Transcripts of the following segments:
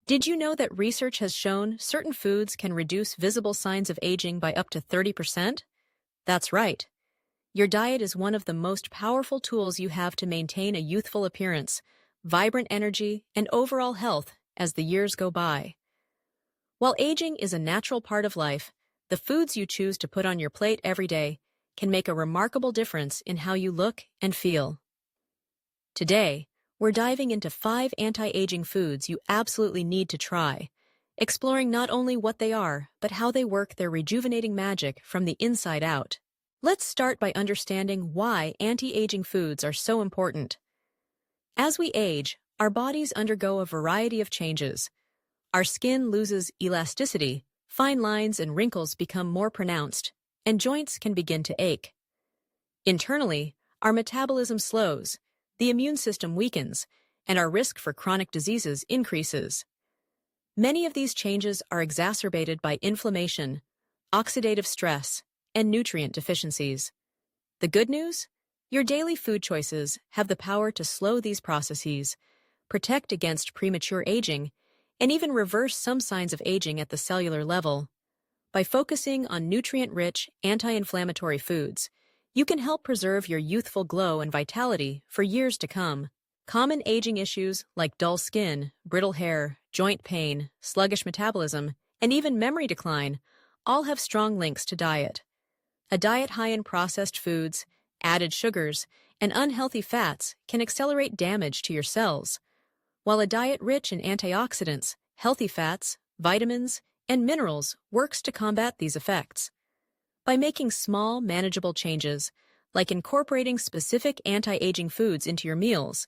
Did you know that research has shown certain foods can reduce visible signs of aging by up to 30%? That's right. Your diet is one of the most powerful tools you have to maintain a youthful appearance, vibrant energy, and overall health as the years go by. While aging is a natural part of life, the foods you choose to put on your plate every day can make a remarkable difference in how you look and feel. Today, we're diving into 5 anti-aging foods you absolutely need to try, exploring not only what they are, but how they work their rejuvenating magic from the inside out. Let's start by understanding why anti-aging foods are so important. As we age, our bodies undergo a variety of changes. Our skin loses elasticity, fine lines and wrinkles become more pronounced, and joints can begin to ache. Internally, our metabolism slows, the immune system weakens, and our risk for chronic diseases increases. Many of these changes are exacerbated by inflammation, oxidative stress, and nutrient deficiencies. The good news? Your daily food choices have the power to slow these processes, protect against premature aging, and even reverse some signs of aging at the cellular level. By focusing on nutrient-rich, anti-inflammatory foods, you can help preserve your youthful glow and vitality for years to come. Common aging issues like dull skin, brittle hair, joint pain, sluggish metabolism, and even memory decline all have strong links to diet. A diet high in processed foods, added sugars, and unhealthy fats can accelerate damage to your cells, while a diet rich in antioxidants, healthy fats, vitamins, and minerals works to combat these effects. By making small, manageable changes, like incorporating specific anti-aging foods into your meals,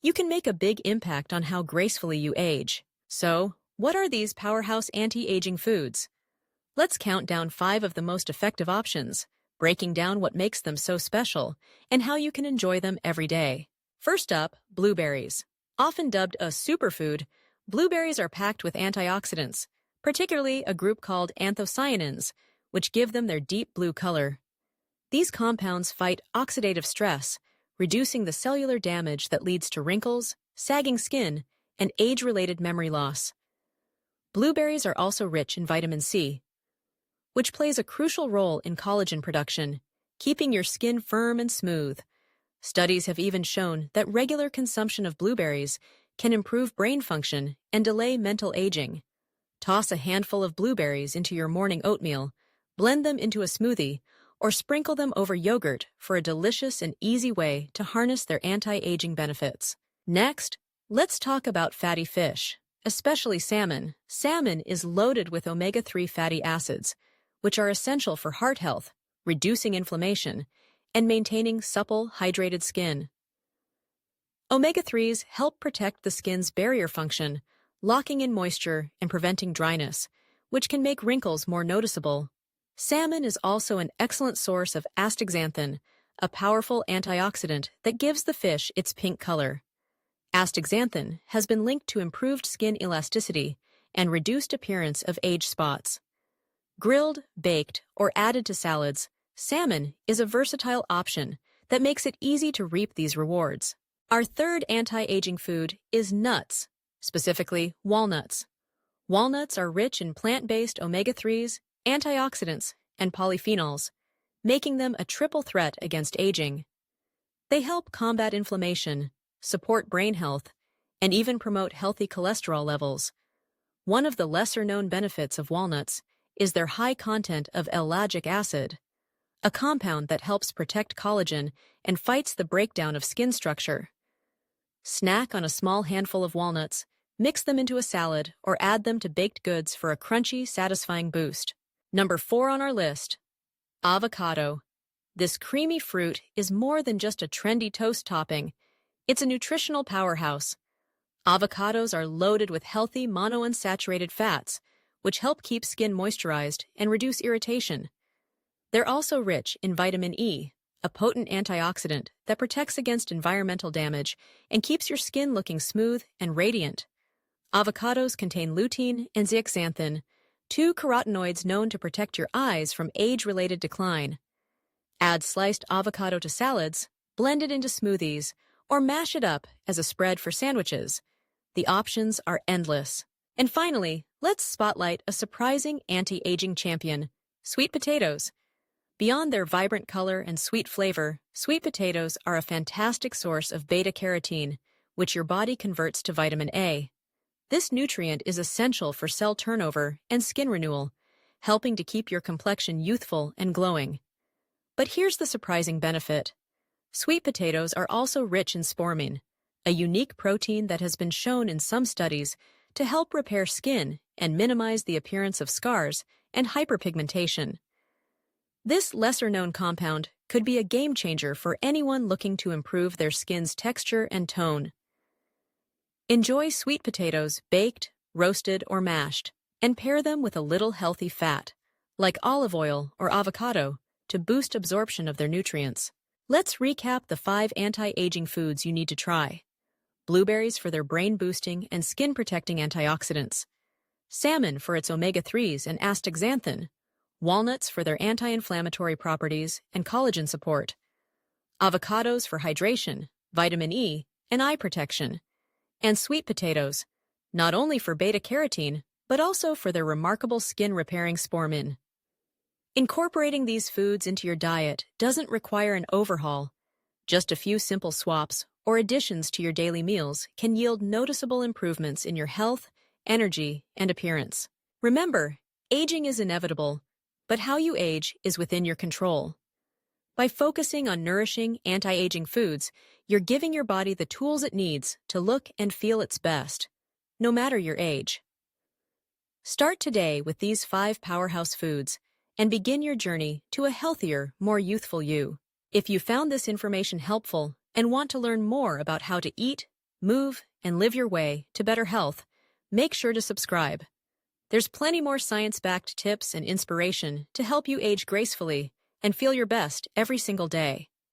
you can make a big impact on how gracefully you age. So, what are these powerhouse anti-aging foods? Let's count down 5 of the most effective options, breaking down what makes them so special and how you can enjoy them every day. First up, blueberries. Often dubbed a superfood, blueberries are packed with antioxidants, particularly a group called anthocyanins, which give them their deep blue color. These compounds fight oxidative stress, reducing the cellular damage that leads to wrinkles, sagging skin, and age-related memory loss. Blueberries are also rich in vitamin C, which plays a crucial role in collagen production, keeping your skin firm and smooth. Studies have even shown that regular consumption of blueberries can improve brain function and delay mental aging. Toss a handful of blueberries into your morning oatmeal, blend them into a smoothie, or sprinkle them over yogurt for a delicious and easy way to harness their anti-aging benefits. Next, let's talk about fatty fish, especially salmon. Salmon is loaded with omega-3 fatty acids, which are essential for heart health, reducing inflammation, and maintaining supple, hydrated skin. Omega-3s help protect the skin's barrier function, locking in moisture and preventing dryness, which can make wrinkles more noticeable. Salmon is also an excellent source of astaxanthin, a powerful antioxidant that gives the fish its pink color. Astaxanthin has been linked to improved skin elasticity and reduced appearance of age spots. Grilled, baked, or added to salads, salmon is a versatile option that makes it easy to reap these rewards. Our third anti-aging food is nuts, specifically walnuts. Walnuts are rich in plant-based omega-3s, antioxidants, and polyphenols, making them a triple threat against aging. They help combat inflammation, support brain health, and even promote healthy cholesterol levels. One of the lesser-known benefits of walnuts is their high content of ellagic acid, a compound that helps protect collagen and fights the breakdown of skin structure. Snack on a small handful of walnuts, mix them into a salad, or add them to baked goods for a crunchy, satisfying boost. Number 4 on our list, avocado. This creamy fruit is more than just a trendy toast topping. It's a nutritional powerhouse. Avocados are loaded with healthy monounsaturated fats, which help keep skin moisturized and reduce irritation. They're also rich in vitamin E, a potent antioxidant that protects against environmental damage and keeps your skin looking smooth and radiant. Avocados contain lutein and zeaxanthin, 2 carotenoids known to protect your eyes from age-related decline. Add sliced avocado to salads, blend it into smoothies, or mash it up as a spread for sandwiches. The options are endless. And finally, let's spotlight a surprising anti-aging champion, sweet potatoes. Beyond their vibrant color and sweet flavor, sweet potatoes are a fantastic source of beta-carotene, which your body converts to vitamin A. This nutrient is essential for cell turnover and skin renewal, helping to keep your complexion youthful and glowing. But here's the surprising benefit. Sweet potatoes are also rich in spormin, a unique protein that has been shown in some studies to help repair skin and minimize the appearance of scars and hyperpigmentation. This lesser-known compound could be a game-changer for anyone looking to improve their skin's texture and tone. Enjoy sweet potatoes baked, roasted, or mashed, and pair them with a little healthy fat, like olive oil or avocado, to boost absorption of their nutrients. Let's recap the 5 anti-aging foods you need to try. Blueberries for their brain-boosting and skin-protecting antioxidants. Salmon for its omega-3s and astaxanthin. Walnuts for their anti-inflammatory properties and collagen support. Avocados for hydration, vitamin E, and eye protection. And sweet potatoes, not only for beta-carotene, but also for their remarkable skin-repairing spormin. Incorporating these foods into your diet doesn't require an overhaul. Just a few simple swaps or additions to your daily meals can yield noticeable improvements in your health, energy, and appearance. Remember, aging is inevitable, but how you age is within your control. By focusing on nourishing, anti-aging foods, you're giving your body the tools it needs to look and feel its best, no matter your age. Start today with these 5 powerhouse foods and begin your journey to a healthier, more youthful you. If you found this information helpful and want to learn more about how to eat, move, and live your way to better health, make sure to subscribe. There's plenty more science-backed tips and inspiration to help you age gracefully and feel your best every single day.